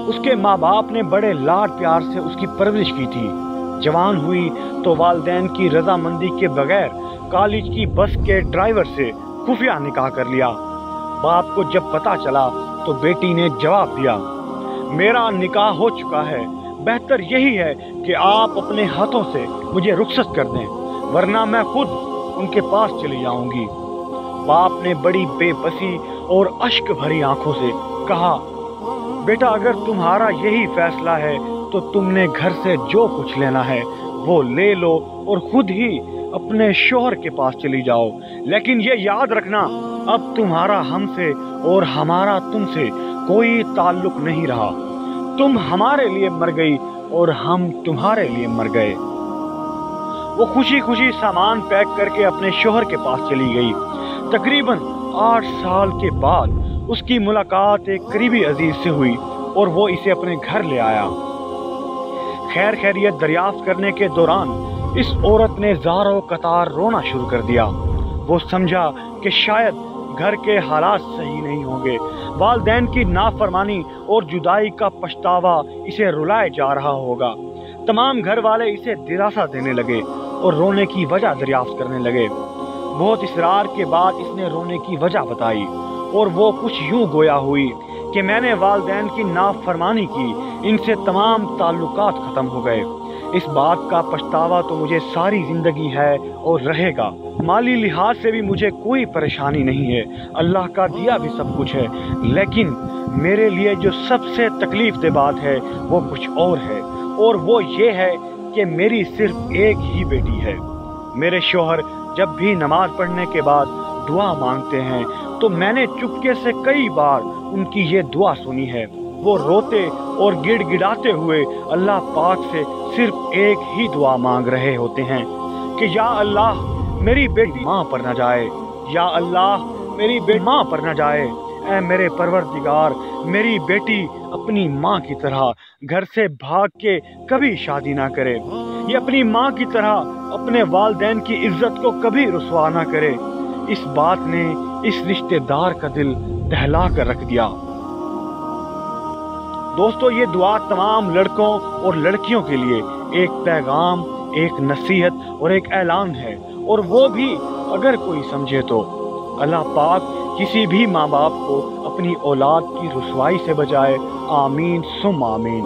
उसके माँ बाप ने बड़े लाड प्यार से उसकी परवरिश की थी। जवान हुई तो वालिदैन की रजामंदी के बगैर कॉलेज की बस के ड्राइवर से खुफिया निकाह कर लिया। बाप को जब पता चला तो बेटी ने जवाब दिया, मेरा निकाह हो चुका है, बेहतर यही है कि आप अपने हाथों से मुझे रुखसत कर दें, वरना मैं खुद उनके पास चली जाऊंगी। बाप ने बड़ी बेबसी और अश्क भरी आंखों से कहा, बेटा अगर तुम्हारा यही फैसला है तो तुमने घर से जो कुछ लेना है वो ले लो और खुद ही अपने शोहर के पास चली जाओ, लेकिन ये याद रखना अब तुम्हारा हमसे और हमारा तुमसे कोई ताल्लुक नहीं रहा। तुम हमारे लिए मर गई और हम तुम्हारे लिए मर गए। वो खुशी खुशी सामान पैक करके अपने शोहर के पास चली गई। तकरीबन 8 साल के बाद उसकी मुलाकात एक करीबी अजीज से हुई और वो इसे अपने घर ले आया। खैर खैरियत दरियाफ्त करने के दौरान इस औरत ने ज़ारो कतार रोना शुरू कर दिया। वो समझा कि शायद घर के हालात सही नहीं होंगे। वालिदैन की नाफरमानी और जुदाई का पछतावा इसे रुलाए जा रहा होगा। तमाम घर वाले इसे दिलासा देने लगे और रोने की वजह दरियाफ्त करने लगे। बहुत इसरार के बाद इसने रोने की वजह बताई और वो कुछ यूं गोया हुई कि मैंने वालिदैन की नाफरमानी की, इनसे तमाम ताल्लुकात ख़त्म हो गए। इस बात का पछतावा तो मुझे सारी ज़िंदगी है और रहेगा। माली लिहाज से भी मुझे कोई परेशानी नहीं है, अल्लाह का दिया भी सब कुछ है, लेकिन मेरे लिए जो सबसे तकलीफ दे बात है वो कुछ और है, और वो ये है कि मेरी सिर्फ एक ही बेटी है। मेरे शोहर जब भी नमाज पढ़ने के बाद दुआ मांगते हैं तो मैंने चुपके से कई बार उनकी ये दुआ सुनी है। वो रोते और गिड़गिड़ाते हुए अल्लाह पाक से सिर्फ एक ही दुआ मांग रहे होते हैं कि या अल्लाह मेरी बेटी माँ पर न जाए, या अल्लाह मेरी बेटी माँ पर न जाए। ऐ मेरे परवरदिगार, मेरी बेटी अपनी माँ की तरह घर से भाग के कभी शादी ना करे, ये अपनी माँ की तरह अपने वालिदैन की इज्जत को कभी रुसवा ना करे। इस बात ने इस रिश्तेदार का दिल दहला कर रख दिया। दोस्तों, ये दुआ तमाम लड़कों और लड़कियों के लिए एक पैगाम, एक नसीहत और एक ऐलान है, और वो भी अगर कोई समझे तो। अल्लाह पाक किसी भी माँ बाप को अपनी औलाद की रुसवाई से बचाए। आमीन सुम आमीन।